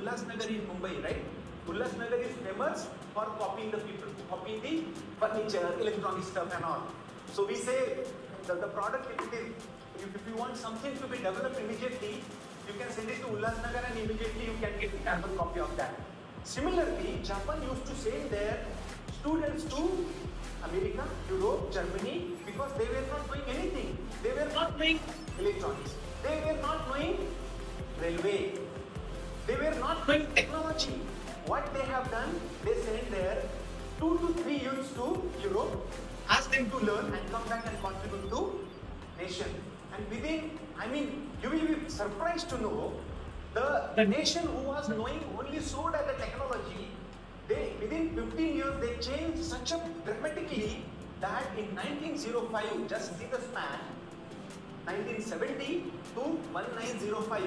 Ulhasnagar in Mumbai, right? Ulhasnagar is famous for copying the people, copying the furniture, electronic stuff and all. So we say the product, if you want something to be developed immediately, you can send it to Ulhasnagar and immediately you can get a carbon copy of that. Similarly, Japan used to send their students to America, Europe, Germany, because they were not doing anything. They were not doing electronics. They were not doing railway. They were not doing technology. What they have done, they sent their 2 to 3 youths to Europe, ask them to learn and come back and contribute to nation. And within, you will be surprised to know, the nation who was knowing only so that the technology, within 15 years they changed such a dramatically that in 1905, just see the span, 1970 to 1905,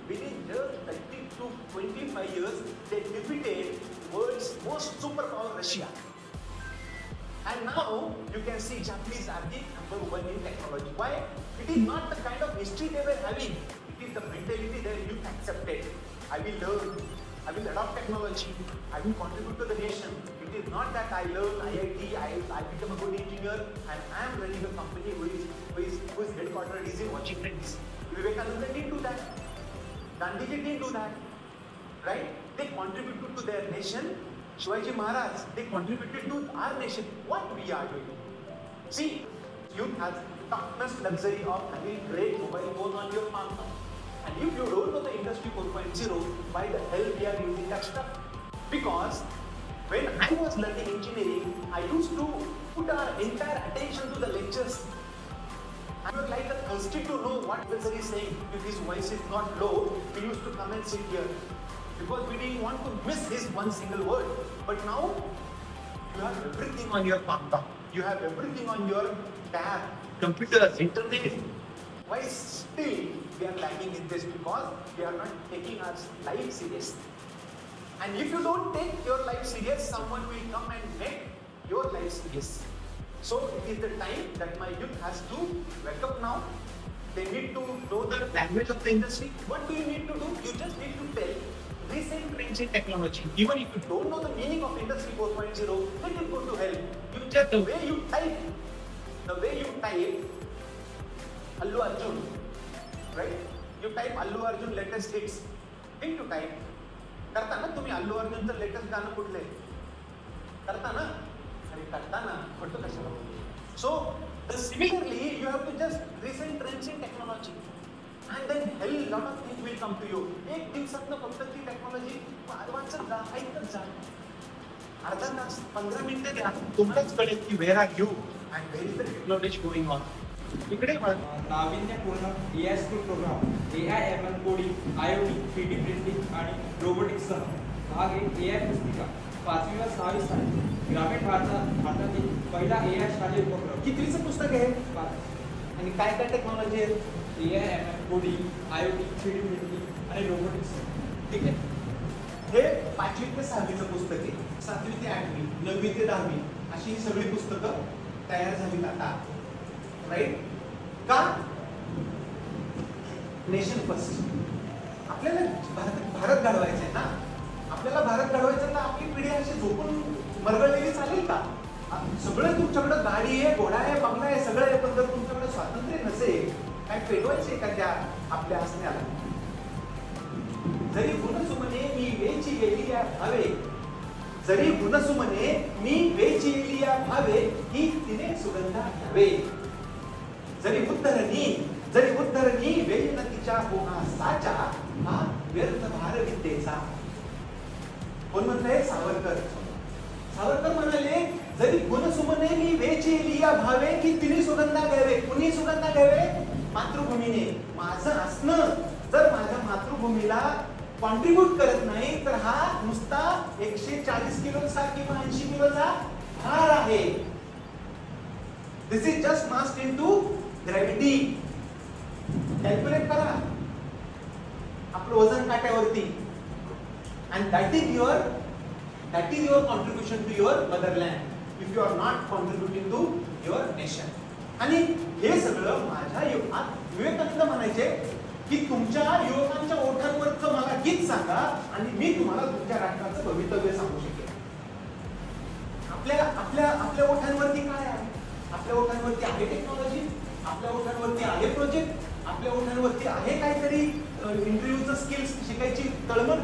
within just 30 to 25 years, they defeated world's most superpower, Russia. And now you can see Japanese are the #1 in technology. Why? It is not the kind of history they were having. It is the mentality their youth accepted. I will learn. I will adopt technology. I will contribute to the nation. It is not that I learn IIT, I become a good engineer, and I am running a company whose headquarters is in Washington DC. Vivekananda didn't do that. Gandhiji didn't do that. Right? They contributed to their nation. Shivaji Maharaj, they contributed to our nation. What we are doing? See, youth has topmost luxury of having great mobile phone on your palm. And if you don't know the Industry 4.0, why the hell we are using that stuff? Because when I was learning engineering, I used to put our entire attention to the lectures. I was like thirsty to know what professor is saying. If his voice is not low, we used to come and sit here. Because we didn't want to miss his one single word. But now, you have everything on your laptop. You have everything on your tab, computers, internet. Why still we are lacking in this? Because we are not taking our life serious. And if you don't take your life serious, someone will come and make your life serious. So it is the time that my youth has to wake up now. They need to know the language of the industry. What do you need to do? You just need to tell recent trends in technology. Even if you don't know the meaning of Industry 4.0, let it go to hell. You just, the way you type, Allu Arjun, right? You type Allu Arjun latest hits. Hit to type. करता ना तुम्ही Allu अर्जुनचं latest गाणं कुठले करता ना अरे करता ना म्हणतो कशाला so similarly you have to just recent trends in technology and then hell lot of things will come to you एक दिवसातनं फक्त ती टेक्नॉलॉजी वाचत जा ऐकत जा अर्धा तास 15 मिनिटं द्या तुम्हालाच कळेल की where are you and where is the technology going on इकडे नाविन्यपूर्ण AI school programme AI/ML coding IoT 3D printing आणि रोबोटिक्ससह भाग 1 AI पुस्तिका 5वी व 6वी स्थानी ग्रामीण भारतातील पहिला AI शालेय उपक्रम कितवीचं पुस्तक आहे 5 आणि काय काय टेक्नॉलॉजी आहे AI/ML coding IoT 3D printing आणि रोबोटिक्स ठीक आहे हे 5वी ते 6वीचं पुस्तक आहे 7वी ते 8वी 9वी ते 10वी अशी सगळी पुस्तकं तयार झाली आता राईट का नेशन फर्स्ट आपल्याला भारत घडवायचा आहे ना आपल्याला भारत घडवायचं तर आपली पिढी अशी झोपून मरगळलेली चालेल का सगळं तुमच्याकडे गाडी आहे घोडा आहे बंगला आहे सगळं आहे पण जर तुमच्याकडे स्वातंत्र्य नसेल काय पेटवायचे का त्या आपल्या असण्याला जरी गुणसुमने मी वेची गेली या भावे जरी गुणसुमने मी वेची गेली या भावे ही तिने सुगंधा घ्यावे जरी उद्धरणी वेदनतीच्या गुणासाचा हा व्यर्थ भार विद्येचा कोण म्हणतंय सावरकर म्हणाले जरी गुणसुमने मी वेचेली या भावे की तिने सुगंधा घ्यावे कुणी सुगंधा घ्यावे मातृभूमीने माझं असणं जर माझ्या मातृभूमीला कॉन्ट्रीब्यूट करत नाही तर हा नुसता 140 किलोचा किंवा 80 किलोचा भार आहे this is just massed into gravity calculate करा आपलं वजन काट्यावरती and that is your contribution to your motherland if you are not contributing to your nation आणि हे सगळं माझ्या युगात विवेकानंद म्हणायचे की तुमच्या युवकांच्या ओठांवरचं मला गीत सांगा आणि मी तुम्हाला तुमच्या राष्ट्राचं भवितव्य सांगू शकेन. आपल्या आपल्या आपल्या ओठांवरती काय आहे? आपल्या ओठांवरती आहे टेक्नॉलॉजी, आपल्या ओठांवरती आहे प्रोजेक्ट, आपल्या ओठांवरती आहे काहीतरी इंटरव्ह्यूचं स्किल्स शिकायची तळमळ.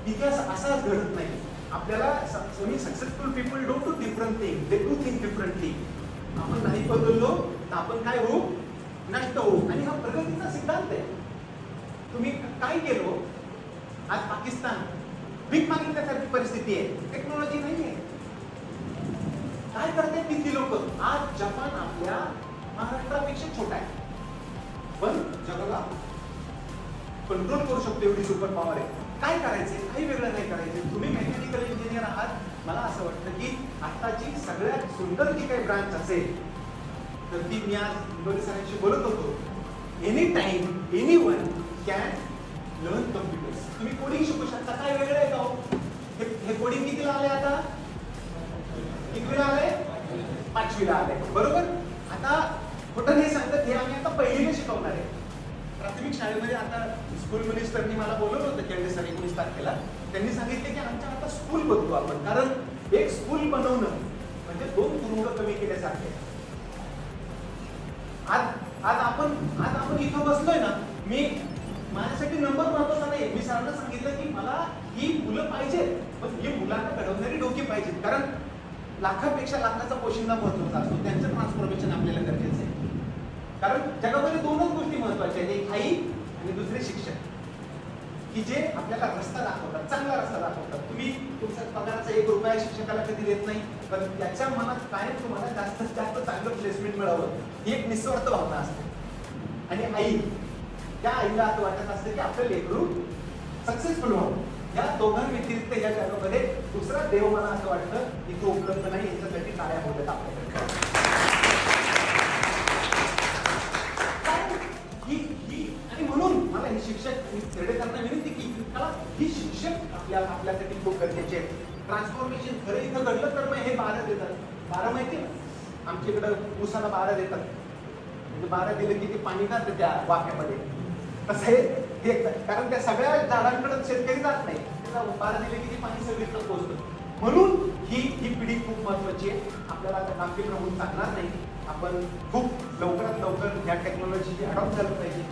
इतिहास असाच घडत नाही. आपल्याला successful people don't do different thing, they do think differently. आपण नाही बदललो तर आपण काय होऊ? नष्ट होऊ. आणि हा प्रगतीचा सिद्धांत आहे. तुम्ही काय केलो? आज पाकिस्तान भीक मागितल्यासारखी परिस्थिती आहे, टेक्नॉलॉजी नाही आहे. काय करते तिथली लोक? आज जपान आपल्या महाराष्ट्रापेक्षा छोटा आहे, पण जगाला कंट्रोल करू शकतो एवढी सुपर पॉवर आहे. काय करायचंय? काही वेगळं नाही करायचं. तुम्ही मेकॅनिकल इंजिनियर आहात, मला असं वाटतं की आताची सगळ्यात सुंदर जी काही ब्रांच असेल तर ती मी आज इंदोरी सरांशी बोलत होतो. Any time any one can learn computers. तुम्ही कोडिंग शिकू शकता. काय वेगळं आहे का? हे कोडिंग कितीला आले आता? कितवीला आले? 5वीला आले, बरोबर. आता कुठं हे सांगतात हे आम्ही आता पहिलीला शिकवणार आहे. प्राथमिक शाळेमध्ये आता स्कूल मिनिस्टरनी मला बोलवलं होतं केंद्र सर 19 तारखेला. त्यांनी सांगितले की आमच्या आता स्कूल बनवू आपण, कारण एक स्कूल बनवणं म्हणजे 2 तुरुंग कमी केल्यासारखे. आज आपण इथं बसलोय ना, मी माझ्यासाठी नंबर महत्वाचा नाही. मी सरांना सांगितलं की मला ही मुलं पाहिजेत, पण ही मुलांना घडवणारी डोकी पाहिजेत. कारण लाखापेक्षा लाखाचा पोशिंदा महत्वाचा असतो. त्यांचं ट्रान्सफॉर्मेशन आपल्याला गरजेचं आहे. कारण जगामध्ये 2च गोष्टी महत्वाच्या आहेत, एक आई आणि दुसरे शिक्षक, की जे आपल्याला रस्ता दाखवतात, चांगला रस्ता दाखवतात. तुम्ही तुमच्या पगाराचा 1 रुपया शिक्षकाला कधी देत नाही, पण त्याच्या मनात कायम तुम्हाला जास्तीत जास्त चांगलं प्लेसमेंट मिळावं ही एक निस्वार्थ भावना असते. आणि आई, त्या आईला असं वाटत असतं की आपलं लेकरू सक्सेसफुल व्हावं. या दोघां व्यतिरिक्त या जगामध्ये दुसरा देव मला असं वाटतं इथे उपलब्ध नाही. याच्यासाठी टाळ्या होतात आपल्याकडे. आणि म्हणून मला हे शिक्षक खेडेकरांना विनंती की मला ही शिक्षक आपल्यासाठी खूप गरजेचे आहेत. ट्रान्सफॉर्मेशन खरं इथं घडलं तर मग हे 12 देतात. 12 माहिती ना, आमच्या इकडं ऊसाला 12 देतात. म्हणजे 12 दिले की ते पाणी जातं त्या वाफ्यामध्ये. तसं हे कारण त्या सगळ्या झाडांकडे शेतकरी जात नाही, त्याला 12 दिले की ते पाणी सगळीकडे पोहोचतं. म्हणून ही पिढी खूप महत्वाची आहे. आपल्याला आता कामगिरी होऊन चालणार नाही. आपण खूप लवकरात लवकर या टेक्नॉलॉजीची अडॉप्ट झालं पाहिजे.